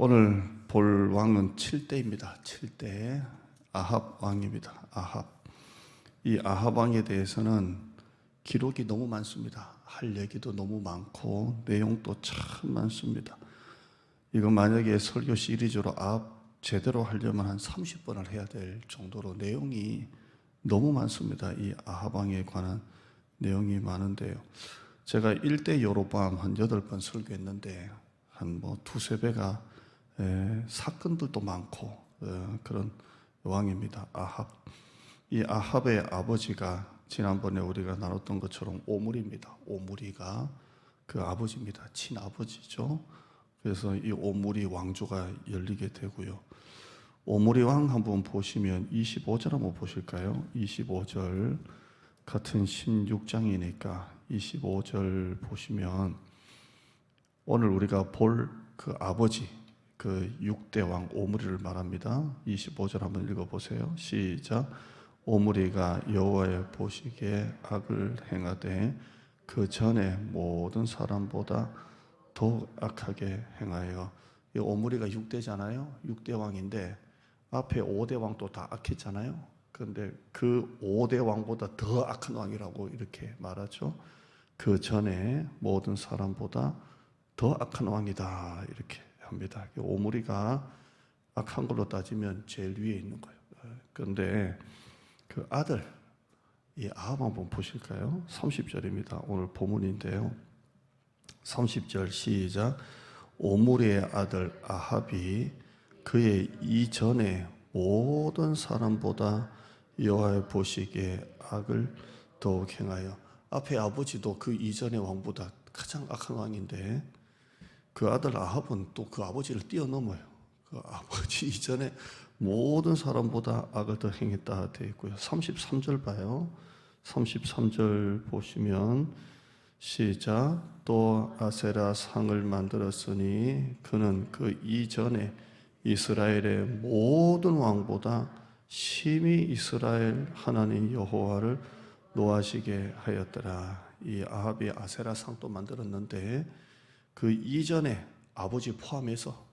오늘 볼 왕은 7대입니다. 7대 아합 왕입니다. 아합. 이 아합 왕에 대해서는 기록이 너무 많습니다. 할 얘기도 너무 많고 내용도 참 많습니다. 이거 만약에 설교 시리즈로 아합 제대로 하려면 한 30번을 해야 될 정도로 내용이 너무 많습니다. 이 아합 왕에 관한 내용이 많은데요. 제가 1대 여로보암 한 8번 설교했는데 한 두세 배가 사건들도 많고 그런 왕입니다. 아합. 이 아합의 아버지가 지난번에 우리가 나눴던 것처럼 오므리입니다. 오므리가 그 아버지입니다. 친아버지죠. 그래서 이 오므리 왕조가 열리게 되고요. 오므리 왕 한번 보시면 25절 한번 보실까요? 25절 같은 16장이니까 25절 보시면 오늘 우리가 볼 그 아버지 그 6대 왕 오므리를 말합니다. 25절 한번 읽어보세요. 시작. 오므리가 여호와의 보시기에 악을 행하되 그 전에 모든 사람보다 더욱 악하게 행하여. 이 오므리가 6대잖아요. 6대 왕인데 앞에 5대 왕도 다 악했잖아요. 그런데 그 5대 왕보다 더 악한 왕이라고 이렇게 말하죠. 그 전에 모든 사람보다 더 악한 왕이다 이렇게 합니다. 오므리가 악한 걸로 따지면 제일 위에 있는 거예요. 그런데 그 아들, 이 아합 한번 보실까요? 30절입니다. 오늘 본문인데요. 30절 시작. 오므리의 아들 아합이 그의 이전에 모든 사람보다 여호와의 보시기에 악을 더욱 행하여. 앞에 아버지도 그 이전의 왕보다 가장 악한 왕인데 그 아들 아합은 또 그 아버지를 뛰어넘어요. 그 아버지 이전에 모든 사람보다 악을 더 행했다 되어 있고요. 33절 봐요. 33절 보시면 시작. 또 아세라 상을 만들었으니 그는 그 이전에 이스라엘의 모든 왕보다 심히 이스라엘 하나님 여호와를 노하시게 하였더라. 이 아합이 아세라 상도 만들었는데 그 이전에 아버지 포함해서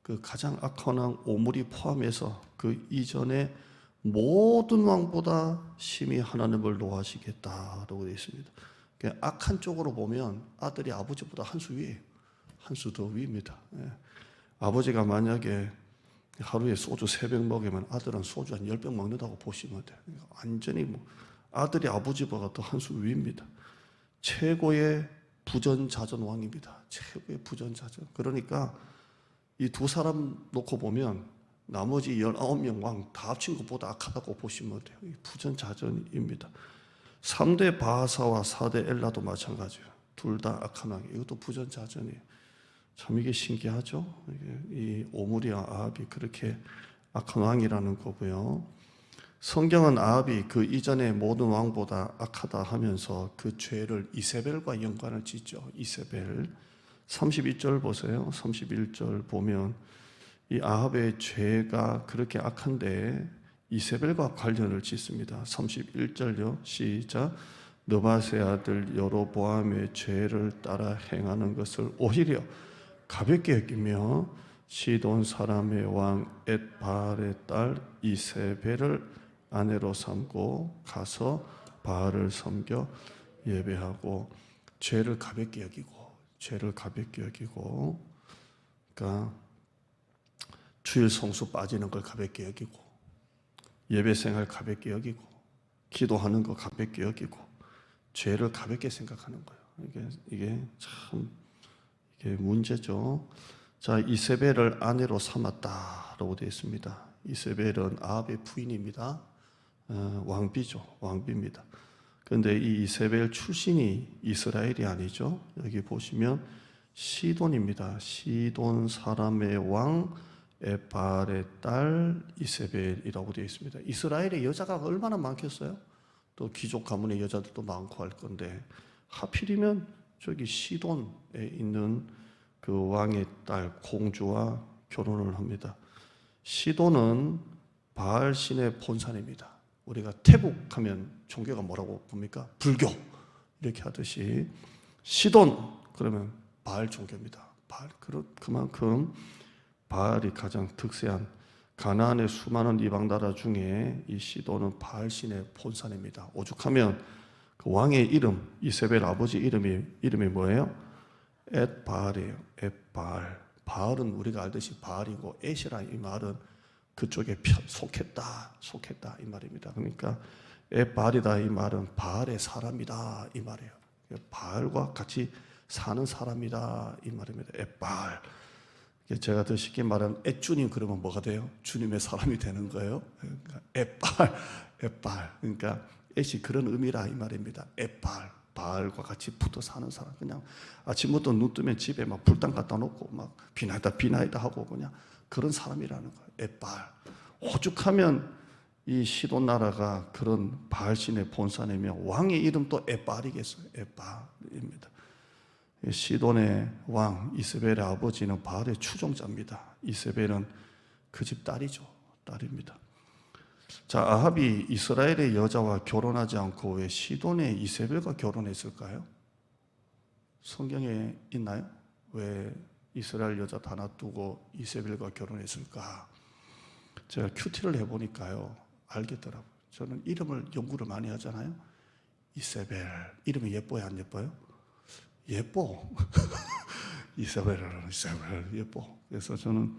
그 가장 악한 왕 오므리 포함해서 그 이전에 모든 왕보다 심히 하나님을 노하시겠다라고 되어 있습니다. 악한 쪽으로 보면 아들이 아버지보다 한 수 위에요. 한 수 더 위입니다. 아버지가 만약에 하루에 소주 3병 먹으면 아들은 소주 한 10병 먹는다고 보시면 돼요. 완전히 아들이 아버지보다 더 한 수 위입니다. 최고의 부전자전 왕입니다. 최고의 부전자전. 그러니까 이 두 사람 놓고 보면 나머지 19명 왕 다 합친 것보다 악하다고 보시면 돼요. 부전자전입니다. 3대 바하사와 4대 엘라도 마찬가지예요. 둘 다 악한 왕. 이것도 부전자전이에요. 참 이게 신기하죠? 이 오므리와 아합이 그렇게 악한 왕이라는 거고요. 성경은 아합이 그 이전의 모든 왕보다 악하다 하면서 그 죄를 이세벨과 연관을 짓죠. 이세벨. 31절 보세요. 31절 보면 이 아합의 죄가 그렇게 악한데 이세벨과 관련을 짓습니다. 31절요. 시작. 느밧의 아들 여로보암의 죄를 따라 행하는 것을 오히려 가볍게 여기며 시돈 사람의 왕 엣바알의 딸 이세벨을 아내로 삼고 가서 바알을 섬겨 예배하고. 죄를 가볍게 여기고 그러니까 주일 성수 빠지는 걸 가볍게 여기고 예배 생활 가볍게 여기고 기도하는 거 가볍게 여기고 죄를 가볍게 생각하는 거예요. 이게 참 이게 문제죠. 자, 이세벨을 아내로 삼았다라고 되어 있습니다. 이세벨은 아합의 부인입니다. 왕비입니다. 그런데 이 이세벨 출신이 이스라엘이 아니죠. 여기 보시면 시돈입니다. 시돈 사람의 왕 엣바알의 딸 이세벨이라고 되어 있습니다. 이스라엘의 여자가 얼마나 많겠어요? 또 귀족 가문의 여자들도 많고 할 건데 하필이면 저기 시돈에 있는 그 왕의 딸 공주와 결혼을 합니다. 시돈은 바알 신의 본산입니다. 우리가 태국하면 종교가 뭐라고 봅니까? 불교 이렇게 하듯이 시돈 그러면 바알 종교입니다. 바알. 그만큼 바알이 가장 득세한 가나안의 수많은 이방 나라 중에 이 시돈은 바알 신의 본산입니다. 오죽하면 그 왕의 이름, 이세벨 아버지 이름이 뭐예요? 엣바알이에요. 엣바알. 바알은 우리가 알듯이 바알이고 엣이라 이 말은 그쪽에 속했다 이 말입니다. 그러니까 엣바알이다 이 말은 바알의 사람이다 이 말이에요. 바알과 같이 사는 사람이다 이 말입니다. 엣바알. 제가 더 쉽게 말하면 엣주님 그러면 뭐가 돼요? 주님의 사람이 되는 거예요. 그러니까 엣바알. 그러니까 엣이 그런 의미라 이 말입니다. 엣바알. 바알과 같이 붙어 사는 사람. 그냥 아침부터 눈 뜨면 집에 막 불단 갖다 놓고 막 비나이다 하고 그냥 그런 사람이라는 거예요. 엣바알. 오죽하면 이 시돈 나라가 그런 바알 신의 본산이며 왕의 이름도 엣바알이겠어요. 엣바알입니다. 시돈의 왕 이세벨의 아버지는 바알의 추종자입니다. 이세벨은 그 집 딸입니다. 자, 아합이 이스라엘의 여자와 결혼하지 않고 왜 시돈의 이세벨과 결혼했을까요? 성경에 있나요? 왜 이스라엘 여자 다 놔두고 이세벨과 결혼했을까? 제가 큐티를 해보니까요 알겠더라고요. 저는 이름을 연구를 많이 하잖아요. 이세벨 이름이 예뻐요 안 예뻐요? 예뻐. 이세벨 예뻐. 그래서 저는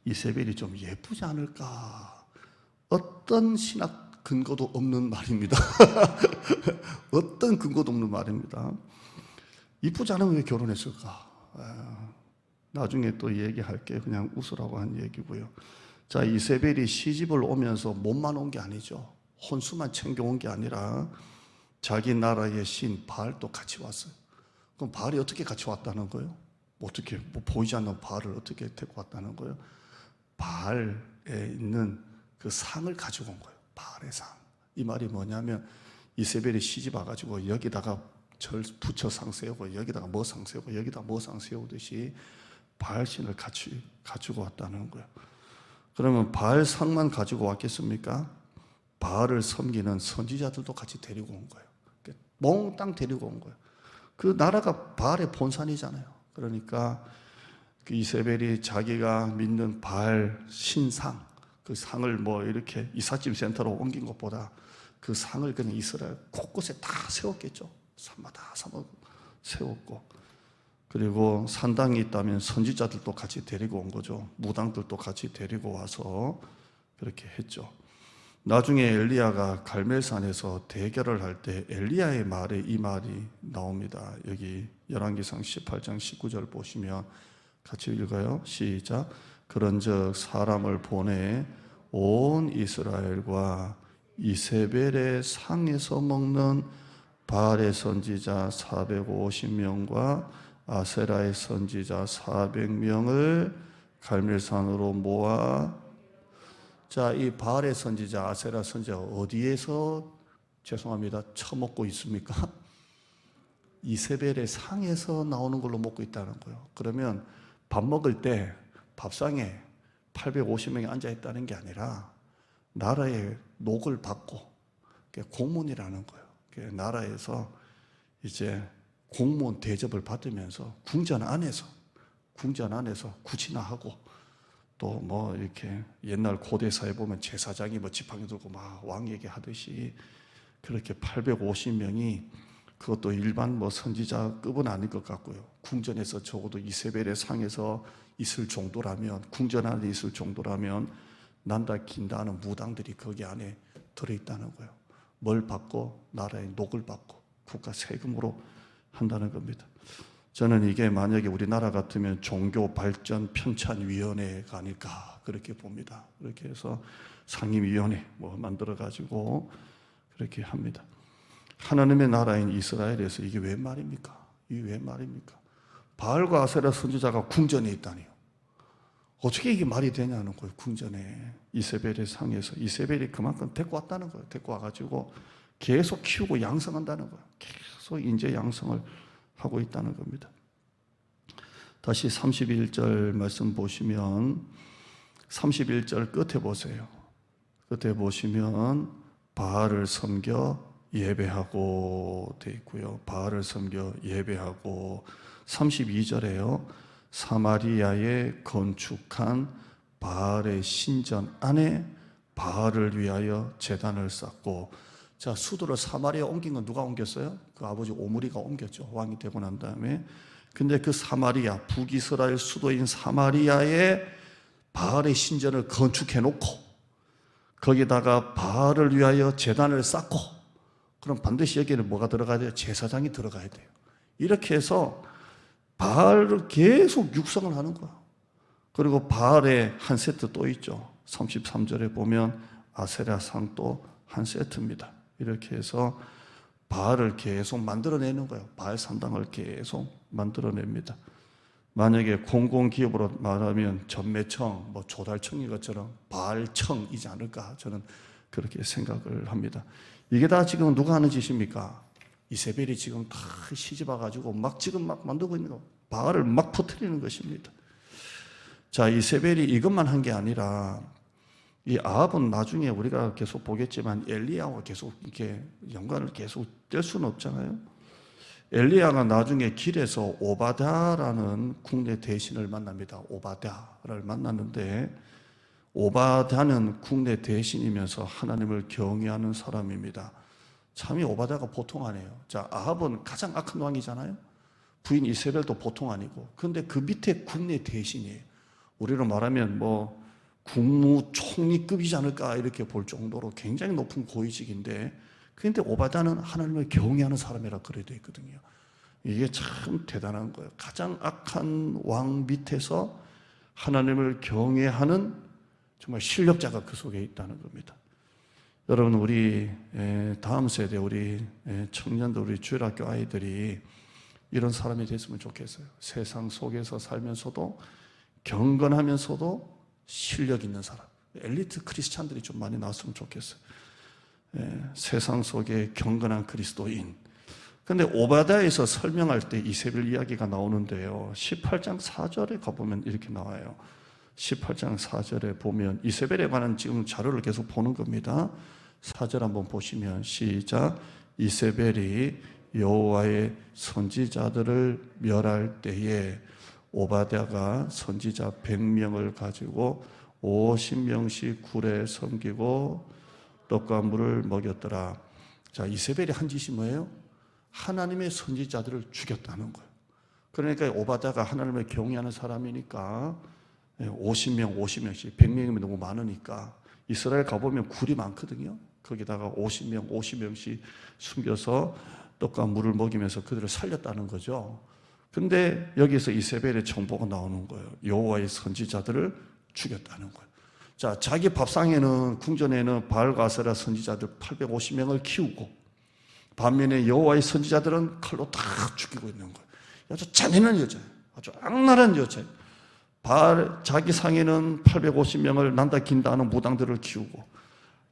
이세벨이 좀 예쁘지 않을까. 어떤 신학 근거도 없는 말입니다. 어떤 근거도 없는 말입니다. 이쁘지 않으면 왜 결혼했을까? 나중에 또 얘기할게요. 그냥 웃으라고 한 얘기고요. 자, 이세벨이 시집을 오면서 몸만 온 게 아니죠. 혼수만 챙겨온 게 아니라 자기 나라의 신 바알도 같이 왔어요. 그럼 바알이 어떻게 같이 왔다는 거예요? 어떻게 보이지 않는 바알을 어떻게 데리고 왔다는 거예요? 바알에 있는 그 상을 가지고 온 거예요. 바알의 상. 이 말이 뭐냐면 이세벨이 시집 와가지고 여기다가 절 부처 상 세우고 여기다가 뭐 상 세우고 여기다 뭐 상 세우듯이 바알 신을 같이 가지고 왔다는 거예요. 그러면 바알 상만 가지고 왔겠습니까? 바알을 섬기는 선지자들도 같이 데리고 온 거예요. 몽땅 데리고 온 거예요. 그 나라가 바알의 본산이잖아요. 그러니까 그 이세벨이 자기가 믿는 바알 신상, 그 상을 뭐 이렇게 이삿짐 센터로 옮긴 것보다 그 상을 그냥 이스라엘 곳곳에 다 세웠겠죠. 산마다 세웠고, 그리고 산당이 있다면 선지자들도 같이 데리고 온 거죠. 무당들도 같이 데리고 와서 그렇게 했죠. 나중에 엘리야가 갈멜산에서 대결을 할 때 엘리야의 말에 이 말이 나옵니다. 여기 열왕기상 18장 19절 보시면 같이 읽어요. 시작. 그런즉 사람을 보내 온 이스라엘과 이세벨의 상에서 먹는 바알의 선지자 450명과 아세라의 선지자 400명을 갈멜산으로 모아. 자, 이 바알의 선지자, 아세라 선지자 어디에서 처먹고 있습니까? 이세벨의 상에서 나오는 걸로 먹고 있다는 거예요. 그러면 밥 먹을 때 밥상에 850명이 앉아 있다는 게 아니라 나라의 녹을 받고 공문이라는 거예요. 나라에서 이제 공무원 대접을 받으면서 궁전 안에서 구치나 하고 또 뭐 이렇게 옛날 고대사에 보면 제사장이 뭐 지팡이 들고 막 왕 얘기하듯이 그렇게 850명이 그것도 일반 뭐 선지자급은 아닐 것 같고요. 궁전에서 적어도 이세벨의 상에서 있을 정도라면, 궁전 안에 있을 정도라면 난다 긴다 하는 무당들이 거기 안에 들어있다는 거예요. 뭘 받고? 나라의 녹을 받고 국가 세금으로 한다는 겁니다. 저는 이게 만약에 우리나라 같으면 종교발전편찬위원회가 아닐까 그렇게 봅니다. 그렇게 해서 상임위원회 뭐 만들어가지고 그렇게 합니다. 하나님의 나라인 이스라엘에서 이게 왜 말입니까? 이게 왜 말입니까? 바알과 아세라 선지자가 궁전에 있다니요. 어떻게 이게 말이 되냐는 거예요. 궁전에 이세벨의 상에서 이세벨이 그만큼 데리고 왔다는 거예요. 데리고 와가지고 계속 키우고 양성한다는 거예요. 계속 인재 양성을 하고 있다는 겁니다. 다시 31절 말씀 보시면 31절 끝에 보세요. 끝에 보시면 바알을 섬겨 예배하고 돼 있고요. 바알을 섬겨 예배하고 32절에요. 사마리아에 건축한 바알의 신전 안에 바알을 위하여 제단을 쌓고, 자, 수도를 사마리아에 옮긴 건 누가 옮겼어요? 그 아버지 오므리가 옮겼죠. 왕이 되고 난 다음에. 근데 그 사마리아, 북이스라엘 수도인 사마리아에 바알의 신전을 건축해 놓고 거기다가 바알을 위하여 제단을 쌓고, 그럼 반드시 여기에는 뭐가 들어가야 돼요? 제사장이 들어가야 돼요. 이렇게 해서 바알을 계속 육성을 하는 거야. 그리고 바알의 한 세트 또 있죠. 33절에 보면 아세라 상도 한 세트입니다. 이렇게 해서 바알을 계속 만들어내는 거예요. 바알 산당을 계속 만들어냅니다. 만약에 공공기업으로 말하면 전매청, 조달청인 것처럼 바알청이지 않을까, 저는 그렇게 생각을 합니다. 이게 다 지금 누가 하는 짓입니까? 이세벨이 지금 다 시집와가지고 지금 만들고 있는 거, 바알을 막 퍼뜨리는 것입니다. 자, 이세벨이 이것만 한 게 아니라 이 아합은 나중에 우리가 계속 보겠지만 엘리야와 계속 이렇게 연관을 계속 뗄 수는 없잖아요. 엘리야가 나중에 길에서 오바댜라는 국내 대신을 만납니다. 오바댜를 만났는데, 오바댜는 국내 대신이면서 하나님을 경외하는 사람입니다. 참이 오바댜가 보통 아니에요. 자, 아합은 가장 악한 왕이잖아요. 부인 이세벨도 보통 아니고. 그런데 그 밑에 국내 대신이에요. 우리로 말하면 국무총리급이지 않을까 이렇게 볼 정도로 굉장히 높은 고위직인데, 그런데 오바댜는 하나님을 경외하는 사람이라 그래 되어 있거든요. 이게 참 대단한 거예요. 가장 악한 왕 밑에서 하나님을 경외하는 정말 실력자가 그 속에 있다는 겁니다. 여러분, 우리 다음 세대, 우리 청년들, 우리 주일학교 아이들이 이런 사람이 됐으면 좋겠어요. 세상 속에서 살면서도 경건하면서도 실력 있는 사람, 엘리트 크리스찬들이 좀 많이 나왔으면 좋겠어요. 세상 속에 경건한 그리스도인. 근데 오바댜에서 설명할 때 이세벨 이야기가 나오는데요, 18장 4절에 가보면 이렇게 나와요. 18장 4절에 보면 이세벨에 관한 지금 자료를 계속 보는 겁니다. 4절 한번 보시면 시작. 이세벨이 여호와의 선지자들을 멸할 때에 오바댜가 선지자 100명을 가지고 50명씩 굴에 섬기고 떡과 물을 먹였더라. 자, 이세벨이 한 짓이 뭐예요? 하나님의 선지자들을 죽였다는 거예요. 그러니까 오바댜가 하나님을 경외하는 사람이니까 50명씩, 100명이면 너무 많으니까 이스라엘 가보면 굴이 많거든요. 거기다가 50명씩 숨겨서 떡과 물을 먹이면서 그들을 살렸다는 거죠. 근데 여기서 이세벨의 정보가 나오는 거예요. 여호와의 선지자들을 죽였다는 거예요. 자, 자기 밥상에는, 궁전에는 바알과 아세라 선지자들 850명을 키우고, 반면에 여호와의 선지자들은 칼로 다 죽이고 있는 거예요. 아주 잔인한 여자예요. 아주 악랄한 여자예요. 자기 상에는 850명을 난다 긴다 하는 무당들을 키우고,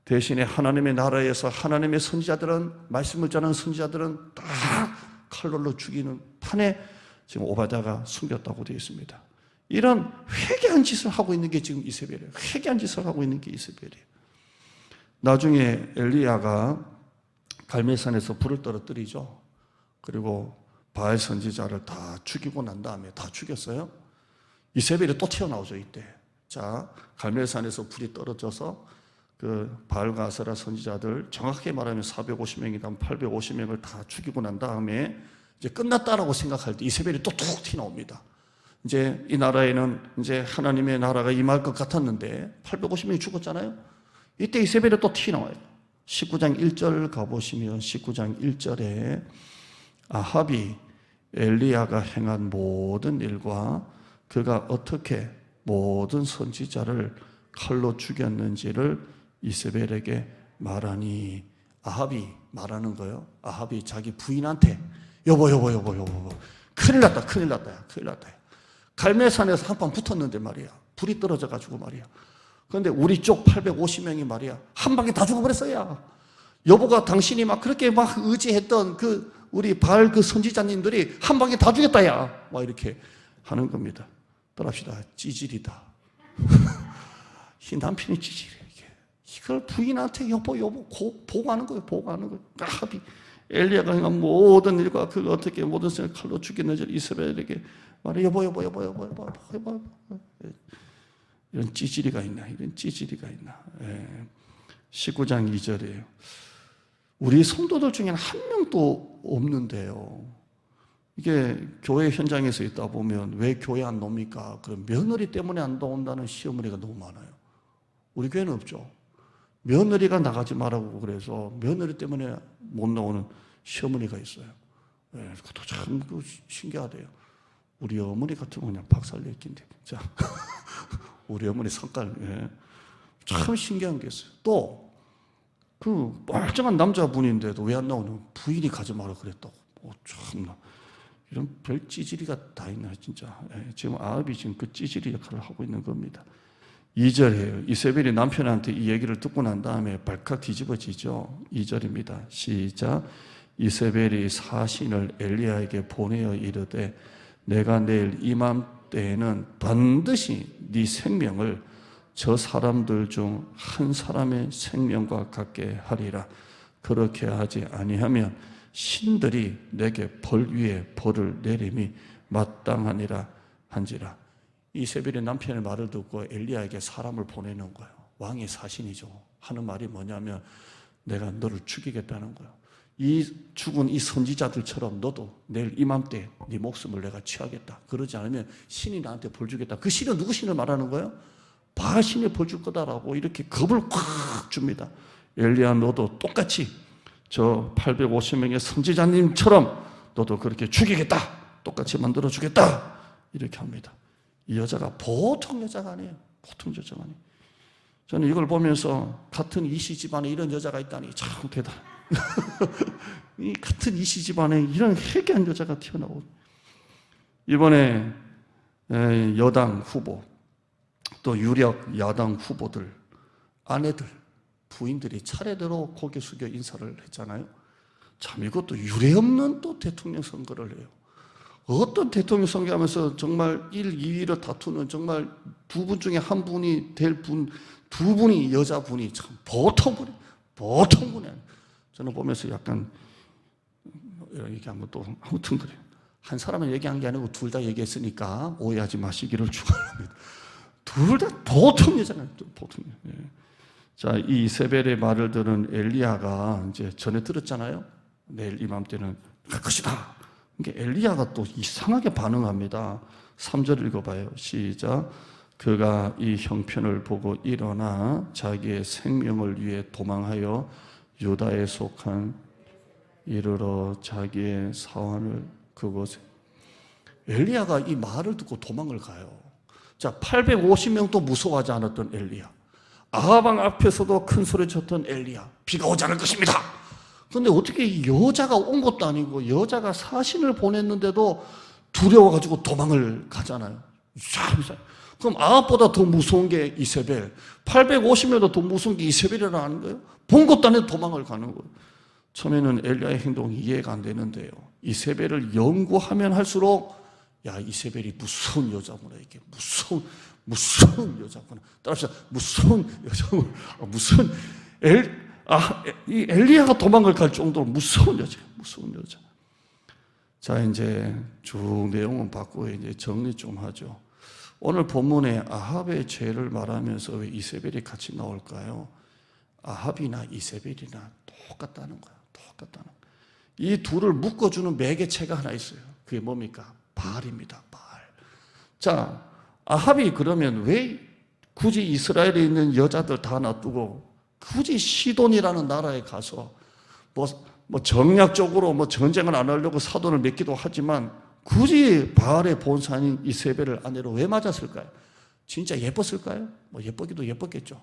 대신에 하나님의 나라에서 하나님의 선지자들은, 말씀을 전하는 선지자들은 다 칼로 죽이는 판에 지금 오바댜가 숨겼다고 되어 있습니다. 이런 회개한 짓을 하고 있는 게 지금 이세벨이에요. 회개한 짓을 하고 있는 게 이세벨이에요. 나중에 엘리야가 갈멜산에서 불을 떨어뜨리죠. 그리고 바알 선지자를 다 죽이고 난 다음에, 다 죽였어요. 이세벨이 또 튀어나오죠, 이때. 자, 갈멜산에서 불이 떨어져서 그 바알과 아세라 선지자들, 정확하게 말하면 450명이다 850명을 다 죽이고 난 다음에 이제 끝났다라고 생각할 때 이세벨이 또 툭 튀어나옵니다. 이제 이 나라에는 이제 하나님의 나라가 임할 것 같았는데 850명이 죽었잖아요. 이때 이세벨이 또 튀어나와요. 19장 1절 가보시면 19장 1절에 아합이 엘리야가 행한 모든 일과 그가 어떻게 모든 선지자를 칼로 죽였는지를 이세벨에게 말하니, 아합이 말하는 거예요. 아합이 자기 부인한테 여보 큰일 났다. 갈멜산에서 한판 붙었는데 말이야, 불이 떨어져가지고 말이야. 그런데 우리 쪽 850명이 말이야 한 방에 다 죽어버렸어요. 여보가 당신이 막 그렇게 막 의지했던 그 우리 바알 그 선지자님들이 한 방에 다 죽였다야, 막 이렇게 하는 겁니다. 떠납시다. 찌질이다. 이 남편이 찌질해. 이걸 부인한테 여보 보고하는 거예요. 아합이 엘리야가 행한 모든 일과 그가 어떻게 모든 것을 칼로 죽였는지 이스라엘에게 말해 여보 여보 여보 여보 여보 여보 이런 찌질이가 있나? 이런 찌질이가 있나? 19장 2절이에요. 우리 성도들 중에는 한 명도 없는데요. 이게 교회 현장에서 있다 보면 왜 교회 안 나옵니까? 그럼 며느리 때문에 안 나온다는 시어머니가 너무 많아요. 우리 교회는 없죠. 며느리가 나가지 말라고 그래서 며느리 때문에 못 나오는 시어머니가 있어요. 그것도 참 신기하대요. 우리 어머니 같으면 그냥 박살낼 긴데. 자, 우리 어머니 성깔, 참 신기한 게 있어요. 또, 그 멀쩡한 남자분인데도 왜 안 나오는 부인이 가지 마라 그랬다고. 참나. 이런 별 찌질이가 다 있나, 진짜. 지금 아합이 지금 그 찌질이 역할을 하고 있는 겁니다. 2절이에요. 이세벨이 남편한테 이 얘기를 듣고 난 다음에 발칵 뒤집어지죠. 2절입니다. 시작. 이세벨이 사신을 엘리야에게 보내어 이르되 내가 내일 이맘때에는 반드시 네 생명을 저 사람들 중 한 사람의 생명과 같게 하리라. 그렇게 하지 아니하면 신들이 내게 벌 위에 벌을 내림이 마땅하니라 한지라. 이세벨의 남편의 말을 듣고 엘리야에게 사람을 보내는 거예요. 왕의 사신이죠. 하는 말이 뭐냐면 내가 너를 죽이겠다는 거예요. 이 죽은 이 선지자들처럼 너도 내일 이맘때 네 목숨을 내가 취하겠다. 그러지 않으면 신이 나한테 벌 주겠다. 그 신은 누구 신을 말하는 거예요? 바알 신이 벌 줄 거다라고 이렇게 겁을 콱 줍니다. 엘리야 너도 똑같이 저 850명의 선지자님처럼 너도 그렇게 죽이겠다. 똑같이 만들어 주겠다. 이렇게 합니다. 이 여자가 보통 여자가 아니에요. 보통 여자가 아니에요. 저는 이걸 보면서 같은 이씨 집안에 이런 여자가 있다니 참 대단해. 이 같은 이씨 집안에 이런 회개한 여자가 튀어나오고 이번에 여당 후보 또 유력 야당 후보들 아내들 부인들이 차례대로 고개 숙여 인사를 했잖아요. 참 이것도 유례없는 또 대통령 선거를 해요. 어떤 대통령 선거하면서 정말 1, 2위를 다투는 정말 두 분 중에 한 분이 될 분, 두 분이 여자분이 참 보통 분이 아니에요. 저는 보면서 약간 얘기하면 또 아무튼 그래요. 한 사람은 얘기한 게 아니고 둘 다 얘기했으니까 오해하지 마시기를 축원합니다. 둘 다 보통 여자가 보통. 자, 이 이세벨의 말을 들은 엘리야가 이제 전에 들었잖아요. 내일 이맘때는 갈 것이다. 이게 엘리야가 또 이상하게 반응합니다. 3절 읽어봐요. 시작. 그가 이 형편을 보고 일어나 자기의 생명을 위해 도망하여 유다에 속한 이르러 자기의 사환을 그곳에. 엘리야가 이 말을 듣고 도망을 가요. 자, 850명도 무서워하지 않았던 엘리야. 아하방 앞에서도 큰 소리 쳤던 엘리야. 비가 오지 않을 것입니다. 그런데 어떻게 여자가 온 것도 아니고 여자가 사신을 보냈는데도 두려워가지고 도망을 가잖아요. 그럼 아합보다 더 무서운 게 이세벨. 850명도 더 무서운 게 이세벨이라는 거예요. 본 것도 아니고 도망을 가는 거예요. 처음에는 엘리야의 행동이 이해가 안 되는데요. 이세벨을 연구하면 할수록 야, 이세벨이 무서운 여자구나. 이게 무서운 여자구나. 따라합시다. 무서운 여자구나. 이 엘리야가 도망을 갈 정도로 무서운 여자. 자, 이제 쭉 내용은 받고 이제 정리 좀 하죠. 오늘 본문에 아합의 죄를 말하면서 왜 이세벨이 같이 나올까요? 아합이나 이세벨이나 똑같다는 거야. 똑같다는 거야. 이 둘을 묶어주는 매개체가 하나 있어요. 그게 뭡니까? 바알입니다. 바알. 자, 아합이 그러면 왜 굳이 이스라엘에 있는 여자들 다 놔두고 굳이 시돈이라는 나라에 가서 뭐 정략적으로 뭐 전쟁을 안 하려고 사돈을 맺기도 하지만 굳이 바알의 본사인 이세벨을 아내로 왜 맞았을까요? 진짜 예뻤을까요? 뭐 예쁘기도 예뻤겠죠.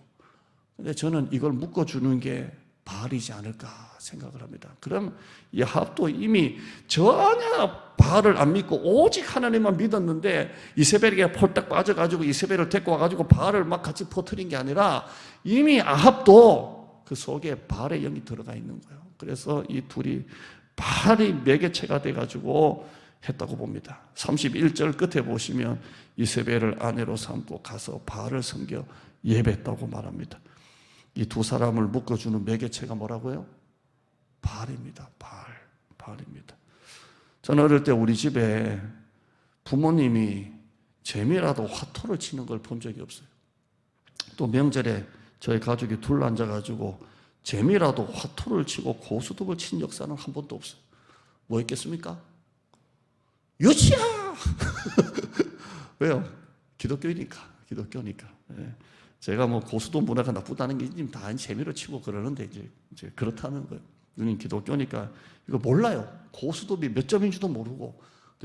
근데 저는 이걸 묶어주는 게 바알이지 않을까 생각을 합니다. 그럼 이 아합도 이미 전혀 바알을 안 믿고 오직 하나님만 믿었는데 이세벨에게 폴딱 빠져가지고 이세벨을 데리고 와가지고 바알을 막 같이 퍼뜨린 게 아니라 이미 아합도 그 속에 바알의 영이 들어가 있는 거예요. 그래서 이 둘이 바알이 매개체가 돼가지고 했다고 봅니다. 31절 끝에 보시면 이세벨을 아내로 삼고 가서 바알을 섬겨 예배했다고 말합니다. 이 두 사람을 묶어주는 매개체가 뭐라고요? 바알입니다. 바알입니다. 저는 어릴 때 우리 집에 부모님이 재미라도 화투를 치는 걸 본 적이 없어요. 또 명절에 저희 가족이 둘러 앉아가지고 재미라도 화투를 치고 고스톱을 친 역사는 한 번도 없어요. 뭐 했겠습니까? 유치야! 왜요? 기독교니까. 예. 제가 뭐 고스톱 문화가 나쁘다는 게 다 재미로 치고 그러는데 이제 그렇다는 거예요. 우리는 기독교니까 이거 몰라요. 고스톱이 몇 점인지도 모르고.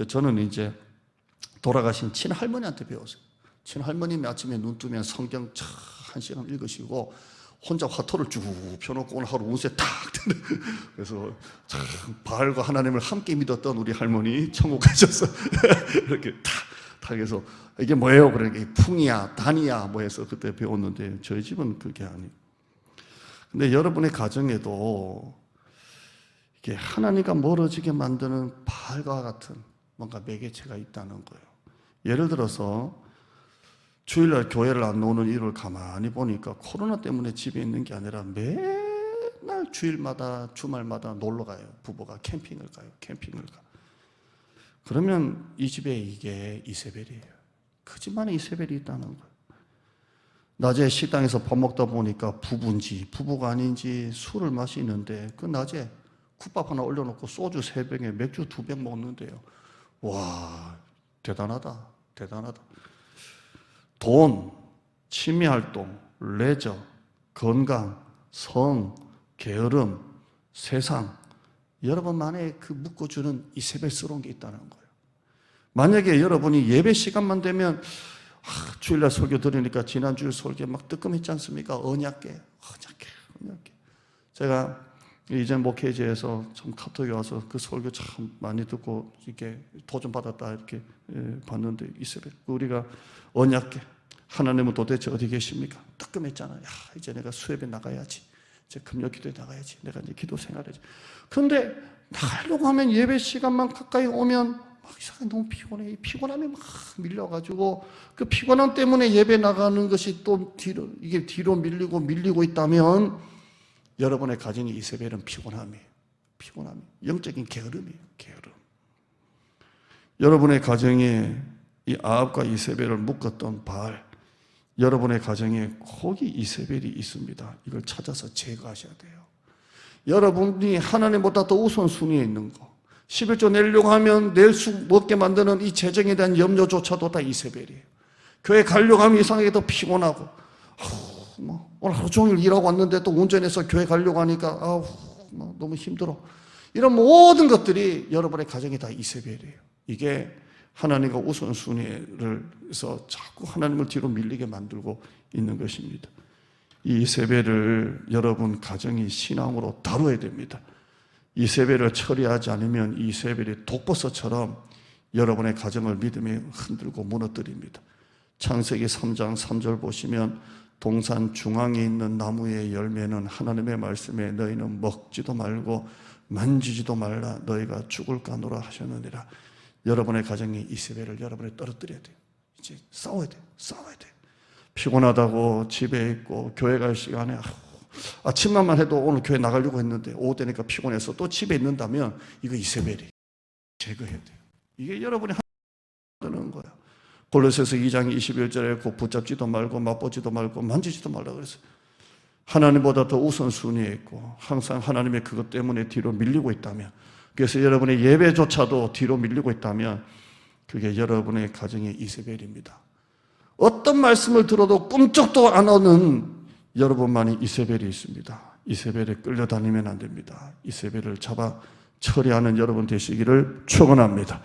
저는 이제 돌아가신 친할머니한테 배웠어요. 친할머님이 아침에 눈 뜨면 성경 한 시간 읽으시고 혼자 화토를 쭉 펴놓고 오늘 하루 운세 탁 그래서 참 바알과 하나님을 함께 믿었던 우리 할머니 천국 가셔서 이렇게 탁 해서 이게 뭐예요? 그러니까 풍이야 단이야 뭐 해서 그때 배웠는데 저희 집은 그게 아니에요. 근데 여러분의 가정에도 이게 하나님과 멀어지게 만드는 바알과 같은 뭔가 매개체가 있다는 거예요. 예를 들어서 주일날 교회를 안 나오는 이유를 가만히 보니까 코로나 때문에 집에 있는 게 아니라 맨날 주일마다 주말마다 놀러 가요. 부부가 캠핑을 가요. 그러면 이 집에 이게 이세벨이에요. 그 집만에 이세벨이 있다는 거예요. 낮에 식당에서 밥 먹다 보니까 부부인지 부부가 아닌지 술을 마시는데 그 낮에 국밥 하나 올려놓고 소주 3병에 맥주 2병 먹는데요. 와, 대단하다. 돈, 취미활동, 레저, 건강, 성, 게으름, 세상, 여러분만의 그 묶어주는 이세벨스러운 게 있다는 거예요. 만약에 여러분이 예배 시간만 되면 주일날 설교 들으니까 지난주일 설교 막 뜨끔했지 않습니까? 언약계. 제가 이전 목회지에서 참 카톡이 와서 그 설교 참 많이 듣고 이렇게 도전받았다 이렇게 봤는데 이세벨 우리가 언약계 하나님은 도대체 어디 계십니까? 뜨끔했잖아요. 이제 내가 수협에 나가야지. 이제 금요 기도에 나가야지. 내가 이제 기도 생활해야지. 그런데 나가려고 하면 예배 시간만 가까이 오면 막 이상하게 너무 피곤해. 이 피곤함이 막 밀려가지고 그 피곤함 때문에 예배 나가는 것이 또 뒤로 밀리고 있다면 여러분의 가정의 이세벨은 피곤함이에요. 영적인 게으름이에요. 여러분의 가정에 이 아합과 이세벨을 묶었던 바알, 여러분의 가정에 거기 이세벨이 있습니다. 이걸 찾아서 제거하셔야 돼요. 여러분이 하나님보다 더 우선순위에 있는 거 11조 내려고 하면 낼 수 없게 만드는 이 재정에 대한 염려조차도 다 이세벨이에요. 교회 가려고 하면 이상하게 더 피곤하고 오늘 하루 종일 일하고 왔는데 또 운전해서 교회 가려고 하니까 너무 힘들어. 이런 모든 것들이 여러분의 가정이 다 이세벨이에요. 이게 하나님과 우선순위를 해서 자꾸 하나님을 뒤로 밀리게 만들고 있는 것입니다. 이 이세벨을 여러분 가정이 신앙으로 다뤄야 됩니다. 이세벨을 처리하지 않으면 이세벨이 독버섯처럼 여러분의 가정을 믿음에 흔들고 무너뜨립니다. 창세기 3장 3절 보시면 동산 중앙에 있는 나무의 열매는 하나님의 말씀에 너희는 먹지도 말고 만지지도 말라 너희가 죽을까노라 하셨느니라. 여러분의 가정에 이세벨을 여러분이 떨어뜨려야 돼요. 이제 싸워야 돼요. 피곤하다고 집에 있고 교회 갈 시간에 아침만 해도 오늘 교회 나가려고 했는데 오후 되니까 피곤해서 또 집에 있는다면 이거 이세벨이 제거해야 돼요. 이게 여러분이 하는 거예요. 골로새서 2장 21절에 꼭 붙잡지도 말고 맛보지도 말고 만지지도 말라고 그랬어요. 하나님보다 더 우선순위에 있고 항상 하나님의 그것 때문에 뒤로 밀리고 있다면, 그래서 여러분의 예배조차도 뒤로 밀리고 있다면 그게 여러분의 가정의 이세벨입니다. 어떤 말씀을 들어도 꿈쩍도 안 하는 여러분만이 이세벨이 있습니다. 이세벨에 끌려다니면 안 됩니다. 이세벨을 잡아 처리하는 여러분 되시기를 축원합니다.